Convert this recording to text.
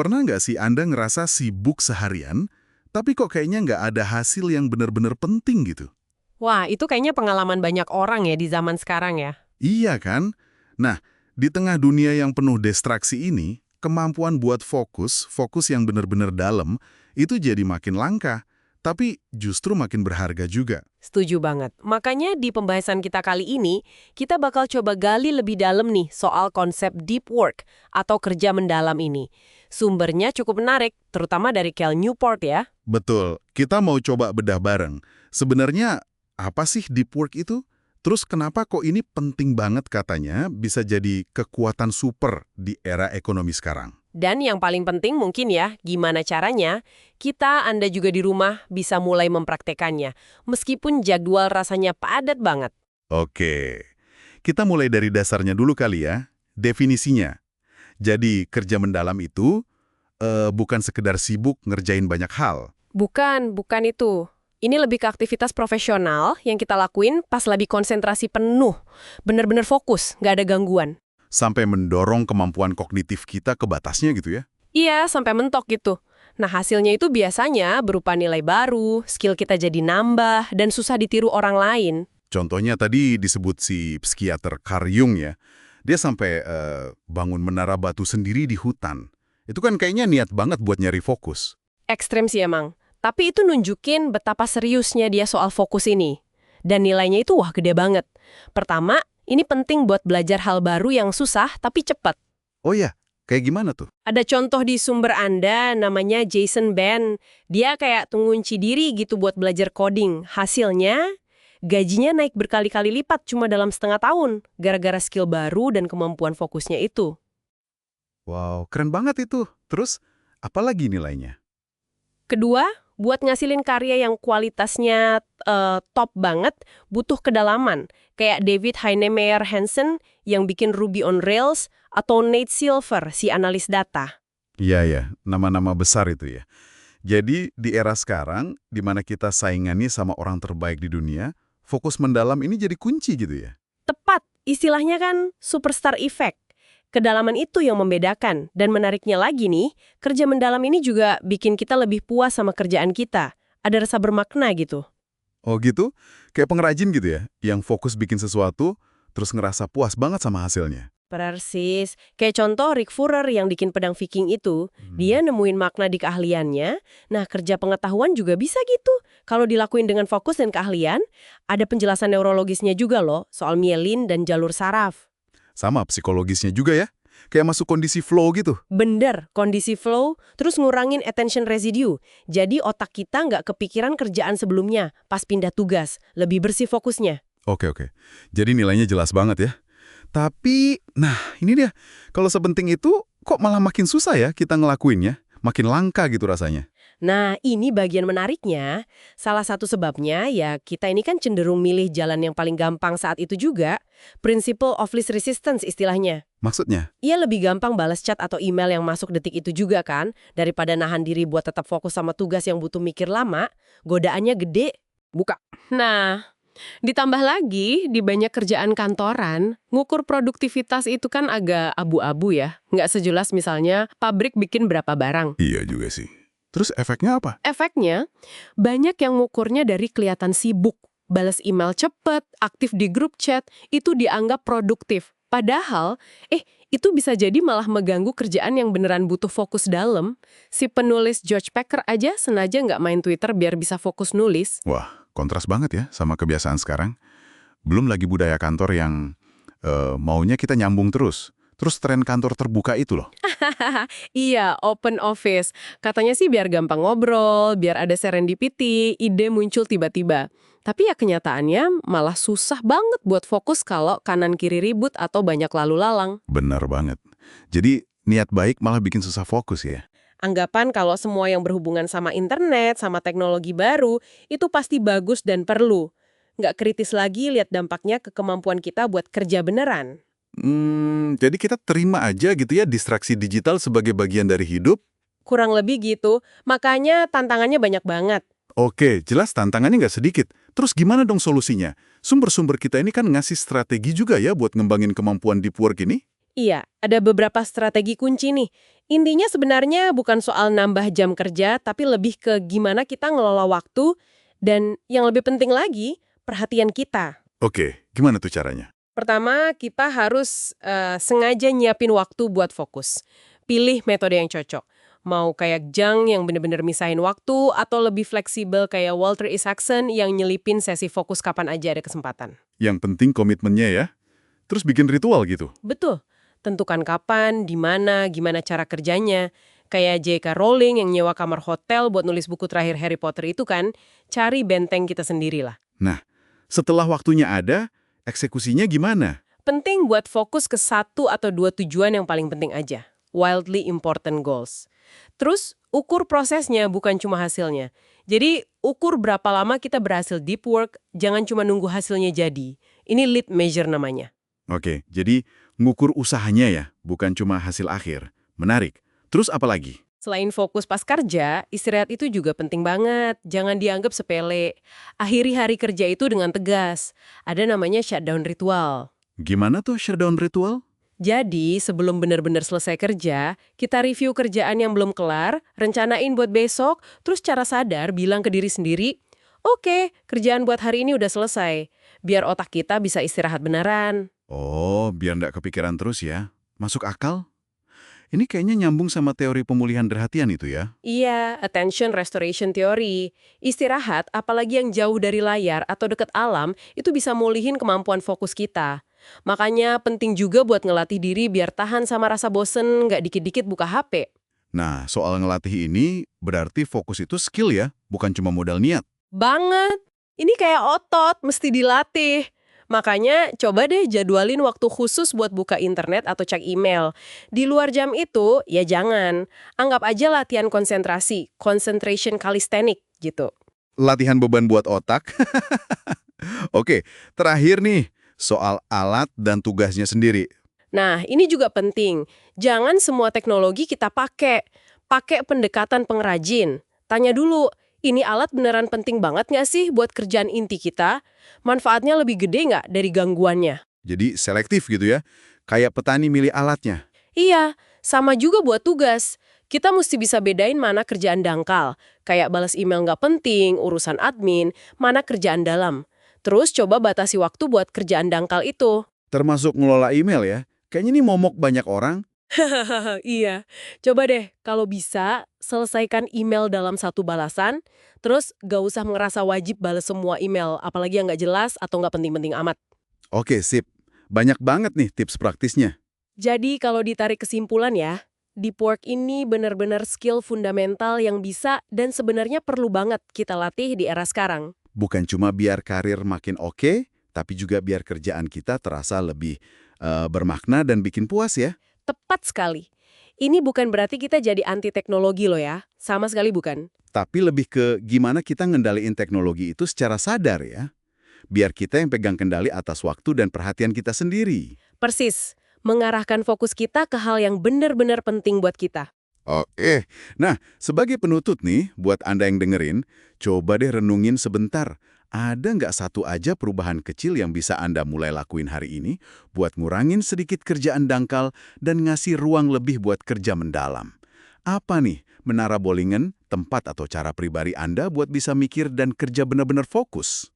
Pernah nggak sih Anda ngerasa sibuk seharian, tapi kok kayaknya nggak ada hasil yang benar-benar penting gitu? Wah, itu kayaknya pengalaman banyak orang ya di zaman sekarang ya. Iya kan? Nah, di tengah dunia yang penuh distraksi ini, kemampuan buat fokus yang benar-benar dalam, itu jadi makin langka, tapi justru makin berharga juga. Setuju banget. Makanya di pembahasan kita kali ini, kita bakal coba gali lebih dalam nih soal konsep deep work atau kerja mendalam ini. Sumbernya cukup menarik, terutama dari Cal Newport ya. Betul, kita mau coba bedah bareng. Sebenarnya, apa sih deep work itu? Terus kenapa kok ini penting banget katanya bisa jadi kekuatan super di era ekonomi sekarang? Dan yang paling penting mungkin ya, gimana caranya Anda juga di rumah bisa mulai mempraktekannya, meskipun jadwal rasanya padat banget. Oke, kita mulai dari dasarnya dulu kali ya, definisinya. Jadi kerja mendalam itu bukan sekedar sibuk ngerjain banyak hal. Bukan itu. Ini lebih ke aktivitas profesional yang kita lakuin pas lagi konsentrasi penuh. Bener-bener fokus, nggak ada gangguan. Sampai mendorong kemampuan kognitif kita ke batasnya gitu ya. Iya, sampai mentok gitu. Nah, hasilnya itu biasanya berupa nilai baru, skill kita jadi nambah, dan susah ditiru orang lain. Contohnya tadi disebut si psikiater Carl Jung ya. Dia sampai bangun menara batu sendiri di hutan. Itu kan kayaknya niat banget buat nyari fokus. Ekstrem sih emang. Tapi itu nunjukin betapa seriusnya dia soal fokus ini. Dan nilainya itu wah gede banget. Pertama, ini penting buat belajar hal baru yang susah tapi cepat. Oh ya, kayak gimana tuh? Ada contoh di sumber Anda namanya Jason Ben. Dia kayak mengunci diri gitu buat belajar coding. Hasilnya, gajinya naik berkali-kali lipat cuma dalam setengah tahun. Gara-gara skill baru dan kemampuan fokusnya itu. Wow, keren banget itu. Terus, apa lagi nilainya? Kedua, buat ngasilin karya yang kualitasnya top banget, butuh kedalaman. Kayak David Heinemeier Hansson yang bikin Ruby on Rails, atau Nate Silver, si analis data. Iya ya, nama-nama besar itu ya. Jadi di era sekarang, di mana kita saingannya sama orang terbaik di dunia, fokus mendalam ini jadi kunci gitu ya. Tepat, istilahnya kan superstar effect. Kedalaman itu yang membedakan. Dan menariknya lagi nih, kerja mendalam ini juga bikin kita lebih puas sama kerjaan kita. Ada rasa bermakna gitu. Oh gitu? Kayak pengrajin gitu ya, yang fokus bikin sesuatu, terus ngerasa puas banget sama hasilnya. Persis. Kayak contoh Rick Furrer yang bikin pedang Viking itu, dia nemuin makna di keahliannya. Nah, kerja pengetahuan juga bisa gitu. Kalau dilakuin dengan fokus dan keahlian, ada penjelasan neurologisnya juga loh, soal mielin dan jalur saraf. Sama psikologisnya juga ya, kayak masuk kondisi flow gitu. Bener, kondisi flow, terus ngurangin attention residue. Jadi otak kita nggak kepikiran kerjaan sebelumnya, pas pindah tugas, lebih bersih fokusnya. Oke. Jadi nilainya jelas banget ya. Tapi, nah ini dia, kalau sepenting itu kok malah makin susah ya kita ngelakuinnya? Makin langka gitu rasanya. Nah, ini bagian menariknya. Salah satu sebabnya ya kita ini kan cenderung milih jalan yang paling gampang saat itu juga. Principle of least resistance istilahnya. Maksudnya? Ia lebih gampang balas chat atau email yang masuk detik itu juga kan, daripada nahan diri buat tetap fokus sama tugas yang butuh mikir lama, godaannya gede, buka. Nah, ditambah lagi, di banyak kerjaan kantoran, ngukur produktivitas itu kan agak abu-abu ya. Nggak sejelas misalnya, pabrik bikin berapa barang. Iya juga sih. Terus efeknya apa? Efeknya, banyak yang ngukurnya dari kelihatan sibuk. Balas email cepet, aktif di grup chat, itu dianggap produktif. Padahal, itu bisa jadi malah mengganggu kerjaan yang beneran butuh fokus dalam. Si penulis George Packer aja sengaja nggak main Twitter biar bisa fokus nulis. Wah, kontras banget ya sama kebiasaan sekarang. Belum lagi budaya kantor yang maunya kita nyambung terus. Terus tren kantor terbuka itu loh. Iya, open office. Katanya sih biar gampang ngobrol, biar ada serendipity, ide muncul tiba-tiba. Tapi ya kenyataannya malah susah banget buat fokus kalau kanan-kiri ribut atau banyak lalu lalang. Benar banget. Jadi niat baik malah bikin susah fokus ya. Anggapan kalau semua yang berhubungan sama internet, sama teknologi baru, itu pasti bagus dan perlu. Nggak kritis lagi lihat dampaknya ke kemampuan kita buat kerja beneran. Jadi kita terima aja gitu ya distraksi digital sebagai bagian dari hidup? Kurang lebih gitu, makanya tantangannya banyak banget. Oke, jelas tantangannya nggak sedikit. Terus gimana dong solusinya? Sumber-sumber kita ini kan ngasih strategi juga ya buat ngembangin kemampuan deep work ini? Iya, ada beberapa strategi kunci nih. Intinya sebenarnya bukan soal nambah jam kerja, tapi lebih ke gimana kita ngelola waktu, dan yang lebih penting lagi, perhatian kita. Oke, gimana tuh caranya? Pertama, kita harus sengaja nyiapin waktu buat fokus. Pilih metode yang cocok. Mau kayak Jung yang bener-bener misahin waktu, atau lebih fleksibel kayak Walter Isaacson yang nyelipin sesi fokus kapan aja ada kesempatan. Yang penting komitmennya ya. Terus bikin ritual gitu. Betul. Tentukan kapan, di mana, gimana cara kerjanya. Kayak J.K. Rowling yang nyewa kamar hotel buat nulis buku terakhir Harry Potter itu kan, cari benteng kita sendiri lah. Nah, setelah waktunya ada, eksekusinya gimana? Penting buat fokus ke satu atau dua tujuan yang paling penting aja. Wildly important goals. Terus, ukur prosesnya bukan cuma hasilnya. Jadi, ukur berapa lama kita berhasil deep work, jangan cuma nunggu hasilnya jadi. Ini lead measure namanya. Oke, jadi ngukur usahanya ya, bukan cuma hasil akhir. Menarik. Terus apa lagi? Selain fokus pas kerja, istirahat itu juga penting banget. Jangan dianggap sepele. Akhiri hari kerja itu dengan tegas. Ada namanya shutdown ritual. Gimana tuh shutdown ritual? Jadi, sebelum benar-benar selesai kerja, kita review kerjaan yang belum kelar, rencanain buat besok, terus cara sadar bilang ke diri sendiri, oke, kerjaan buat hari ini udah selesai. Biar otak kita bisa istirahat beneran. Oh, biar nggak kepikiran terus ya. Masuk akal? Ini kayaknya nyambung sama teori pemulihan perhatian itu ya. Iya, attention restoration theory. Istirahat, apalagi yang jauh dari layar atau deket alam, itu bisa mulihin kemampuan fokus kita. Makanya penting juga buat ngelatih diri biar tahan sama rasa bosen, nggak dikit-dikit buka HP. Nah, soal ngelatih ini berarti fokus itu skill ya, bukan cuma modal niat. Banget. Ini kayak otot, mesti dilatih. Makanya coba deh jadwalin waktu khusus buat buka internet atau cek email. Di luar jam itu, ya jangan. Anggap aja latihan konsentrasi, concentration calisthenic gitu. Latihan beban buat otak. Oke, terakhir nih, soal alat dan tugasnya sendiri. Nah, ini juga penting. Jangan semua teknologi kita pakai. Pakai pendekatan pengrajin. Tanya dulu, ini alat beneran penting banget nggak sih buat kerjaan inti kita? Manfaatnya lebih gede nggak dari gangguannya? Jadi selektif gitu ya, kayak petani milih alatnya. Iya, sama juga buat tugas. Kita mesti bisa bedain mana kerjaan dangkal, kayak balas email nggak penting, urusan admin, mana kerjaan dalam. Terus coba batasi waktu buat kerjaan dangkal itu. Termasuk ngelola email ya. Kayaknya ini momok banyak orang. Iya, coba deh kalau bisa selesaikan email dalam satu balasan, terus gak usah ngerasa wajib balas semua email, apalagi yang nggak jelas atau nggak penting-penting amat. Oke, sip. Banyak banget nih tips praktisnya. Jadi kalau ditarik kesimpulan ya, deep work ini benar-benar skill fundamental yang bisa dan sebenarnya perlu banget kita latih di era sekarang. Bukan cuma biar karir makin oke, tapi juga biar kerjaan kita terasa lebih bermakna dan bikin puas ya. Tepat sekali. Ini bukan berarti kita jadi anti teknologi loh ya, sama sekali bukan. Tapi lebih ke gimana kita ngendaliin teknologi itu secara sadar ya. Biar kita yang pegang kendali atas waktu dan perhatian kita sendiri. Persis, mengarahkan fokus kita ke hal yang benar-benar penting buat kita. Oke, nah sebagai penutup nih, buat Anda yang dengerin, coba deh renungin sebentar. Ada nggak satu aja perubahan kecil yang bisa Anda mulai lakuin hari ini buat ngurangin sedikit kerjaan dangkal dan ngasih ruang lebih buat kerja mendalam? Apa nih menara bowlingen, tempat atau cara pribadi Anda buat bisa mikir dan kerja benar-benar fokus?